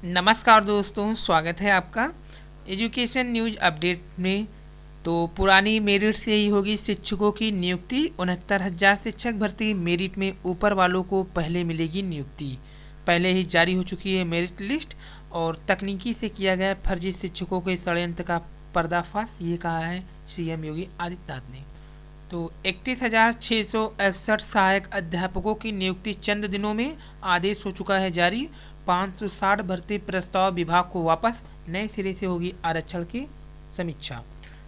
नमस्कार दोस्तों, स्वागत है आपका एजुकेशन न्यूज अपडेट में। तो पुरानी मेरिट से ही होगी शिक्षकों की नियुक्ति। 69,000 शिक्षक भर्ती मेरिट में ऊपर वालों को पहले मिलेगी नियुक्ति। पहले ही जारी हो चुकी है मेरिट लिस्ट और तकनीकी से किया गया फर्जी शिक्षकों के षड्यंत्र का पर्दाफाश, ये कहा है सीएम योगी आदित्यनाथ ने। तो 31,661 सहायक अध्यापकों की नियुक्ति चंद दिनों में, आदेश हो चुका है जारी। 560 भर्ती प्रस्ताव विभाग को वापस, नए सिरे से होगी आरक्षण की समीक्षा।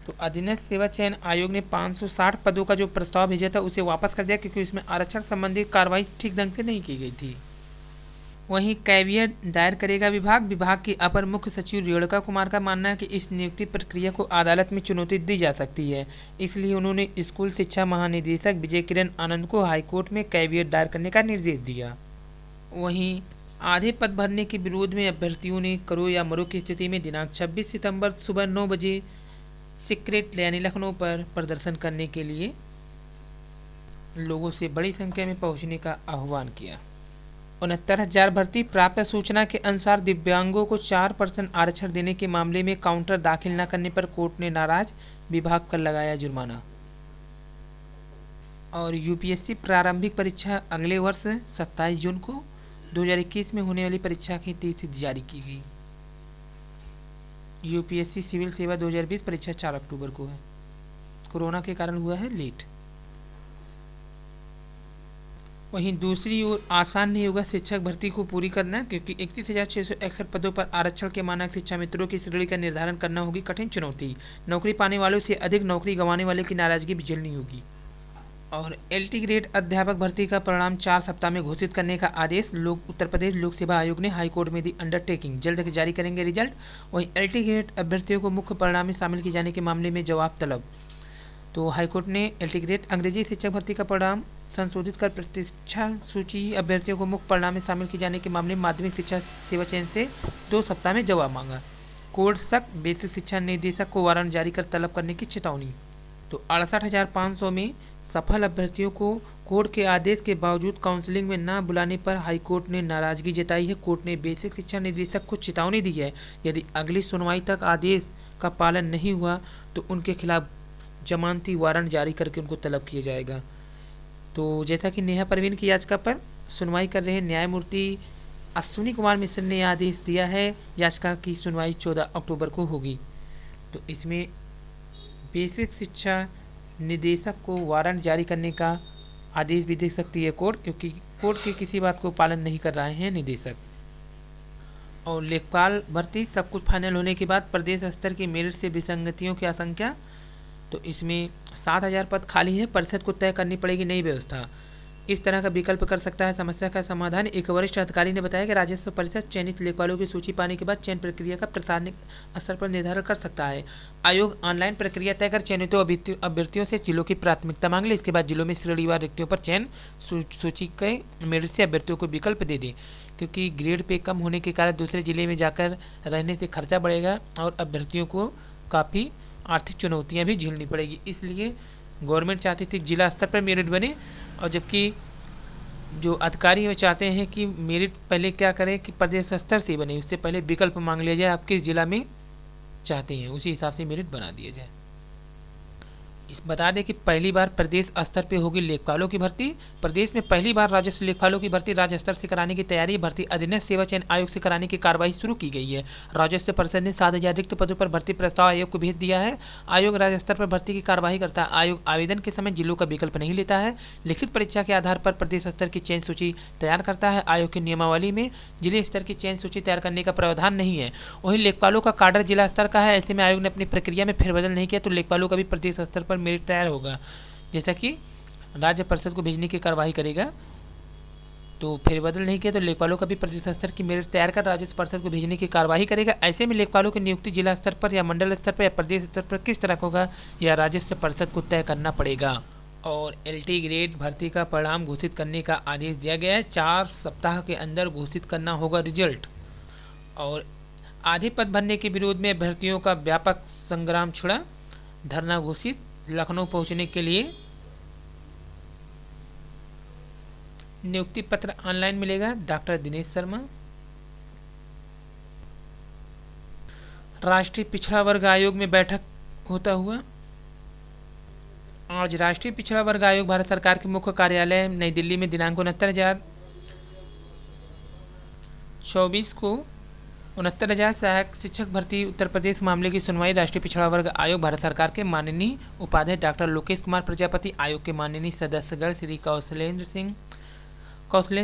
तो अधीनस्थ सेवा चयन आयोग ने 560 पदों का जो प्रस्ताव भेजा था उसे वापस कर दिया, क्योंकि उसमें आरक्षण संबंधी कार्रवाई ठीक ढंग से नहीं की गई थी। वहीं कैवियट दायर करेगा विभाग की अपर मुख्य सचिव रेणुका कुमार का मानना है कि इस नियुक्ति प्रक्रिया को अदालत में चुनौती दी जा सकती है। इसलिए उन्होंने स्कूल शिक्षा महानिदेशक विजय किरण आनंद को हाईकोर्ट में कैवियट दायर करने का निर्देश दिया। वहीं आधे पद भरने के विरोध में अभ्यर्थियों ने करो या मरो की स्थिति में दिनांक 26 सितंबर सुबह 9 बजे सीक्रेट यानी लखनऊ पर प्रदर्शन करने के लिए लोगों से बड़ी संख्या में पहुंचने का आह्वान किया। 69,000 भर्ती प्राप्त सूचना के अनुसार दिव्यांगों को 4% आरक्षण देने के मामले में काउंटर दाखिल न करने पर कोर्ट ने नाराज, विभाग पर लगाया जुर्माना। और यूपीएससी प्रारंभिक परीक्षा अगले वर्ष 27 जून को 2021 में होने वाली परीक्षा की तिथि जारी की गई। यूपीएससी सिविल सेवा 2020 परीक्षा 4 अक्टूबर को है, कोरोना के कारण हुआ है लेट। वहीं दूसरी ओर आसान नहीं होगा शिक्षक भर्ती को पूरी करना, क्योंकि 31,661 पदों पर आरक्षण के मानक शिक्षा मित्रों की श्रेणी का निर्धारण करना होगी कठिन चुनौती। नौकरी पाने वालों से अधिक नौकरी गंवाने वालों की नाराजगी भी झेलनी होगी। और एलटी ग्रेड अध्यापक भर्ती का परिणाम 4 सप्ताह में घोषित करने का आदेश, उत्तर प्रदेश लोक सेवा आयोग ने हाईकोर्ट में दी अंडरटेकिंग, जल्द जारी करेंगे रिजल्ट। वहीं एलटी ग्रेड अभ्यर्थियों को मुख्य परिणाम में शामिल किए जाने के मामले में जवाब तलब। तो हाईकोर्ट ने एलटी ग्रेड अंग्रेजी शिक्षक भर्ती का परिणाम संशोधित कर प्रतीक्षा सूची अभ्यर्थियों को मुख्य परिणाम में शामिल किए जाने के मामले में माध्यमिक शिक्षा सेवा चयन से 2 सप्ताह में जवाब मांगा। कोर्ट सक बेसिक शिक्षा निदेशक को वारंट जारी कर तलब करने की चेतावनी। तो 68,500 में सफल अभ्यर्थियों को कोर्ट के आदेश के बावजूद काउंसलिंग में न बुलाने पर हाईकोर्ट ने नाराजगी जताई है। कोर्ट ने बेसिक शिक्षा निदेशक को चेतावनी दी है, यदि अगली सुनवाई तक आदेश का पालन नहीं हुआ तो उनके खिलाफ जमानती वारंट जारी करके उनको तलब किया जाएगा। तो जैसा कि नेहा परवीन की याचिका पर सुनवाई कर रहे न्यायमूर्ति अश्विनी कुमार मिश्र ने आदेश दिया है, याचिका की सुनवाई 14 अक्टूबर को होगी। तो इसमें बेसिक शिक्षा निदेशक को वारंट जारी करने का आदेश भी दे सकती है कोर्ट, क्योंकि कोर्ट की किसी बात को पालन नहीं कर रहे हैं निदेशक। और लेखपाल भर्ती सब कुछ फाइनल होने के बाद प्रदेश स्तर की मेरिट से विसंगतियों की आशंका। तो इसमें 7,000 पद खाली हैं, परिषद को तय करनी पड़ेगी नई व्यवस्था। इस तरह का विकल्प कर सकता है समस्या का समाधान। एक वरिष्ठ अधिकारी ने बताया कि राजस्व परिषद चयनित लेखपालों की सूची पाने के बाद चयन प्रक्रिया का प्रशासनिक स्तर पर निर्धारण कर सकता है। आयोग ऑनलाइन प्रक्रिया तय कर चयनित अभ्यर्थियों से जिलों की प्राथमिकता मांग ले। इसके बाद जिलों में श्रेणीवार रिक्तियों पर चयन सूची के मेरिट से अभ्यर्थियों को विकल्प दे दें, क्योंकि ग्रेड पे कम होने के कारण दूसरे जिले में जाकर रहने से खर्चा बढ़ेगा और अभ्यर्थियों को काफ़ी आर्थिक चुनौतियां भी झेलनी पड़ेगी। इसलिए गवर्नमेंट चाहती थी जिला स्तर पर मेरिट बने, और जबकि जो अधिकारी वो चाहते हैं कि मेरिट पहले क्या करें कि प्रदेश स्तर से बने, उससे पहले विकल्प मांग लिया जाए आप किस जिला में चाहते हैं, उसी हिसाब से मेरिट बना दिया जाए। बता दें कि पहली बार प्रदेश स्तर पे होगी लेखपालों की भर्ती। प्रदेश में पहली बार राजस्व लेखपालों की भर्ती राज्य स्तर से कराने की तैयारी। भर्ती अधीनस्थ सेवा चयन आयोग से कराने की कार्रवाई शुरू की गई है। राजस्व परिषद ने 7,000 रिक्त पदों पर भर्ती प्रस्ताव आयोग को भेज दिया है। आयोग राज्य स्तर पर भर्ती की कार्यवाही करता है। आयोग आवेदन के समय जिलों का विकल्प नहीं लेता है। लिखित परीक्षा के आधार पर प्रदेश स्तर की चयन सूची तैयार करता है। आयोग की नियमावली में जिले स्तर की चयन सूची तैयार करने का प्रावधान नहीं है। वहीं लेखपालों का काडर जिला स्तर का है। ऐसे में आयोग ने अपनी प्रक्रिया में फेरबदल नहीं किया, तो लेखपालों का भी प्रदेश स्तर पर मेरिट तैयार होगा। जैसा कि राज्य परिषद को भेजने की कार्यवाही करेगा, तो फेरबदल नहीं किया तो लेखपालों का भी प्रदेश स्तर की मेरिट तैयार कर राज्य परिषद को भेजने की कार्यवाही करेगा। ऐसे में लेखपालों की नियुक्ति जिला स्तर पर या मंडल स्तर पर या प्रदेश स्तर पर किस तरह होगा, या राजस्व परिषद को तय करना पड़ेगा। और एलटी ग्रेड भर्ती का परिणाम घोषित करने का आदेश दिया गया है। 4 सप्ताह के अंदर घोषित करना होगा रिजल्ट। और आधे पद भरने के विरोध में अभ्यर्थियों का व्यापक संग्राम छिड़ा, धरना घोषित। लखनऊ पहुंचने के लिए नियुक्ति पत्र ऑनलाइन मिलेगा। डॉक्टर दिनेश शर्मा। राष्ट्रीय पिछड़ा वर्ग आयोग में बैठक होता हुआ। आज राष्ट्रीय पिछड़ा वर्ग आयोग भारत सरकार के मुख्य कार्यालय नई दिल्ली में दिनांक 69/24 को 69,000 सहायक शिक्षक भर्ती उत्तर प्रदेश मामले की सुनवाई राष्ट्रीय पिछड़ा वर्ग आयोग भारत सरकार के माननीय उपाध्यक्ष डॉक्टर लोकेश कुमार प्रजापति, आयोग के माननीय सदस्यगण श्री कौशलेंद्र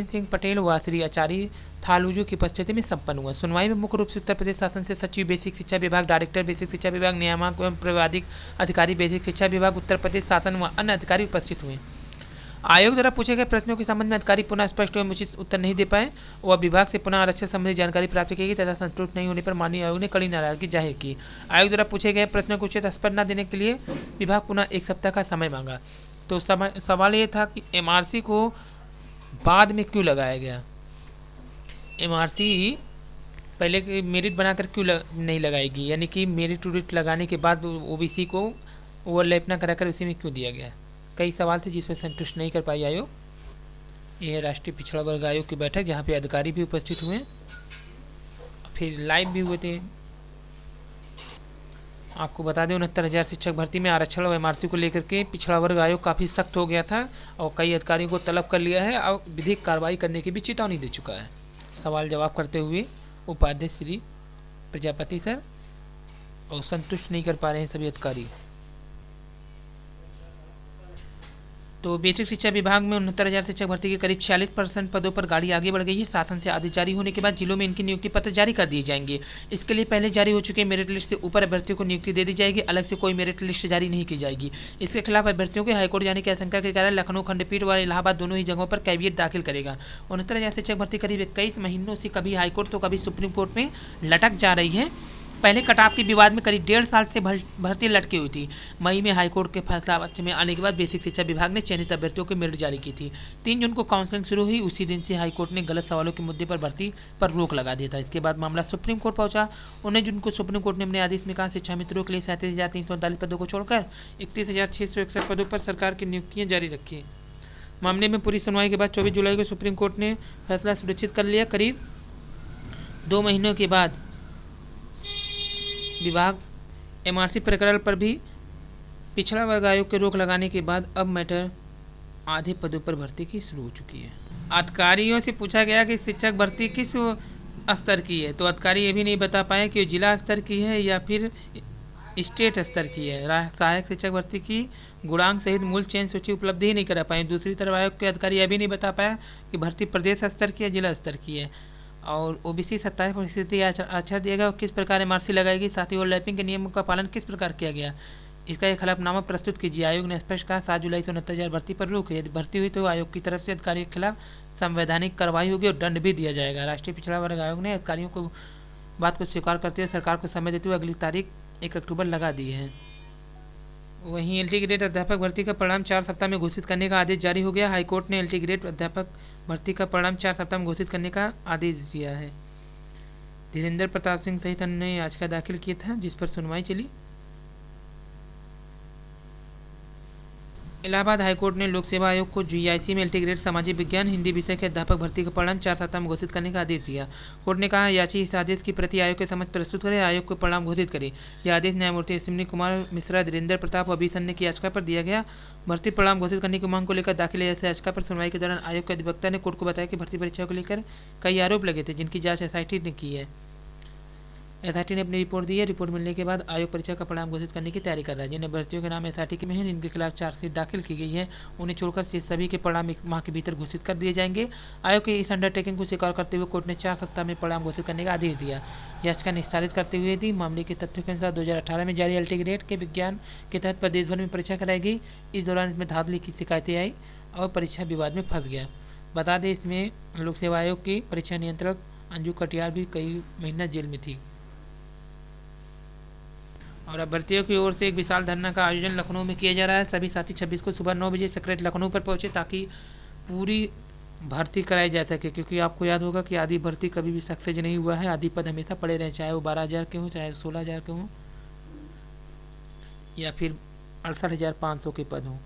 सिंह पटेल व श्री आचार्य थालूजू की उपस्थिति में संपन्न हुआ। सुनवाई में मुख्य रूप से उत्तर प्रदेश शासन से सचिव बेसिक शिक्षा विभाग, डायरेक्टर बेसिक शिक्षा विभाग, नियामक एवं प्राविधिक अधिकारी बेसिक शिक्षा विभाग उत्तर प्रदेश शासन व अन्य अधिकारी उपस्थित हुए। आयोग द्वारा पूछे गए प्रश्नों के संबंध में अधिकारी पुनः स्पष्ट एवं उचित उत्तर नहीं दे पाए और विभाग से पुनः आरक्षण संबंधी जानकारी प्राप्त की गई तथा संतुष्ट नहीं होने पर माननीय आयोग ने कड़ी नाराजगी जाहिर की। आयोग द्वारा पूछे गए प्रश्नों को उचित स्पष्ट न देने के लिए विभाग पुनः 1 सप्ताह का समय मांगा। तो सवाल ये था कि MRC को बाद में क्यों लगाया गया, MRC पहले मेरिट बनाकर क्यों नहीं लगाएगी, यानी कि मेरिट उरिट लगाने के बाद OBC को ओवरलैप न कराकर उसी में क्यों दिया गया। कई सवाल थे जिस पर संतुष्ट नहीं कर पाई आयोग। यह है राष्ट्रीय पिछड़ा वर्ग आयोग की बैठक जहां पे अधिकारी भी उपस्थित हुए, फिर लाइव भी हुए थे। आपको बता दें 69,000 शिक्षक भर्ती में आरक्षण और MRC को लेकर के पिछड़ा वर्ग आयोग काफ़ी सख्त हो गया था और कई अधिकारियों को तलब कर लिया है और विधिक कार्रवाई करने की भी चेतावनी दे चुका है। सवाल जवाब करते हुए उपाध्यक्ष श्री प्रजापति सर और संतुष्ट नहीं कर पा रहे हैं सभी अधिकारी। तो बेसिक शिक्षा विभाग में 69,000 शिक्षक भर्ती के करीब 46% पदों पर गाड़ी आगे बढ़ गई है। शासन से आदेश जारी होने के बाद जिलों में इनकी नियुक्ति पत्र जारी कर दिए जाएंगे। इसके लिए पहले जारी हो चुके मेरिट लिस्ट से ऊपर अभ्यर्थियों को नियुक्ति दे दी जाएगी, अलग से कोई मेरिट लिस्ट जारी नहीं की जाएगी। इसके खिलाफ अभ्यर्थियों के हाईकोर्ट जाने की आशंका के कारण लखनऊ खंडपीठ व इलाहाबाद दोनों ही जगहों पर कैवियट दाखिल करेगा। 69,000 शिक्षक भर्ती करीब 21 महीनों से कभी हाईकोर्ट तो कभी सुप्रीम कोर्ट में लटक जा रही है। पहले कटाव के विवाद में करीब 1.5 साल से भर्ती लटकी हुई थी। मई में हाईकोर्ट के फैसला में आने के बाद बेसिक शिक्षा विभाग ने चयनित अभ्यर्थियों को मेरिट जारी की थी। 3 जून को काउंसलिंग शुरू हुई। उसी दिन से हाईकोर्ट ने गलत सवालों के मुद्दे पर भर्ती पर रोक लगा दिया था। इसके बाद मामला सुप्रीम कोर्ट पहुंचा। 19 जून को सुप्रीम कोर्ट ने अपने आदेश में कहा शिक्षा मित्रों के लिए 37,339 पदों को छोड़कर 31,661 पदों पर सरकार की नियुक्तियां जारी रखी। मामले में पूरी सुनवाई के बाद 24 जुलाई को सुप्रीम कोर्ट ने फैसला सुरक्षित कर लिया। करीब 2 महीनों के बाद विभाग MRC प्रकरण पर भी पिछड़ा वर्ग आयोग के रोक लगाने के बाद अब मैटर आधे पदों पर भर्ती की शुरू हो चुकी है। अधिकारियों से पूछा गया कि शिक्षक भर्ती किस स्तर की है, तो अधिकारी ये भी नहीं बता पाए कि जिला स्तर की है या फिर स्टेट स्तर की है। सहायक शिक्षक भर्ती की गुणांक सहित मूल चयन सूची उपलब्ध ही नहीं करा पाए। दूसरी तरफ आयोग के अधिकारी यह भी नहीं बता पाया कि भर्ती प्रदेश स्तर की है, जिला स्तर की है और OBC 27% आरक्षण दिया गया और किस प्रकार MRC लगाएगी, साथ ही ओवरलैपिंग के नियमों का पालन किस प्रकार किया गया, इसका एक खिलाफनामा प्रस्तुत कीजिए। आयोग ने स्पष्ट कहा 7 जुलाई से 69,000 भर्ती पर रोक है। यदि भर्ती हुई तो आयोग की तरफ से अधिकारियों के खिलाफ संवैधानिक कार्रवाई होगी और दंड भी दिया जाएगा। राष्ट्रीय पिछड़ा वर्ग आयोग ने अधिकारियों को बात को स्वीकार करते हुए सरकार को समय देते हुए अगली तारीख 1 अक्टूबर लगा दी है। वहीं इंटीग्रेटेड अध्यापक भर्ती का परिणाम 4 सप्ताह में घोषित करने का आदेश जारी हो गया। हाईकोर्ट ने इंटीग्रेटेड अध्यापक भर्ती का परिणाम 4 सप्ताह में घोषित करने का आदेश दिया है। धीरेन्द्र प्रताप सिंह सहित अन्य ने याचिका दाखिल किया था जिस पर सुनवाई चली। इलाहाबाद हाईकोर्ट ने लोक सेवा आयोग को GIC में इंटीग्रेटेड सामाजिक विज्ञान हिंदी विषय के अध्यापक भर्ती का परिणाम 4 सप्ताह में घोषित करने का आदेश दिया। कोर्ट ने कहा याची इस आदेश की प्रति आयोग के समक्ष प्रस्तुत करे, आयोग को परिणाम घोषित करे। यह आदेश न्यायमूर्ति अश्विनी कुमार मिश्रा, धीरेन्द्र प्रताप और अभिसन्ने की याचिका पर दिया गया। भर्ती परिणाम घोषित करने की मांग को लेकर दाखिल याचिका पर सुनवाई के दौरान आयोग के अधिवक्ता ने कोर्ट को बताया कि भर्ती परीक्षाओं को लेकर कई आरोप लगे थे जिनकी जाँच SIT ने की है। SIT ने अपनी रिपोर्ट दी है। रिपोर्ट मिलने के बाद आयोग परीक्षा का परिणाम घोषित करने की तैयारी कर रहा है। जिन अभ्यर्थियों के नाम SIT में हैं, जिनके खिलाफ चार्जशीट दाखिल की गई है, उन्हें छोड़कर शेष सभी के परिणाम 1 माह के भीतर घोषित कर दिए जाएंगे। आयोग के इस अंडरटेकिंग को स्वीकार करते हुए कोर्ट ने 4 सप्ताह में परिणाम घोषित करने का आदेश दिया। याचिका निस्तारित करते हुए दी मामले के तथ्यों के अनुसार 2018 में जारी इंटीग्रेटेड के विज्ञान के तहत प्रदेश भर में परीक्षा कराई गई। इस दौरान इसमें धांधली की शिकायतें आई और परीक्षा विवाद में फंस गया। बता दें इसमें लोक सेवा आयोग की परीक्षा नियंत्रक अंजू कटियार भी कई महीना जेल में थी। और अभ्यर्थियों की ओर से एक विशाल धरना का आयोजन लखनऊ में किया जा रहा है। सभी साथी 26 को सुबह 9 बजे सेक्रेटरी लखनऊ पर पहुंचे ताकि पूरी भर्ती कराई जा सके, क्योंकि आपको याद होगा कि आधी भर्ती कभी भी सक्सेस नहीं हुआ है। आधी पद हमेशा पड़े रहे, चाहे वो 12,000 के हों, चाहे 16,000 के हों या फिर 68,500 के पद हों।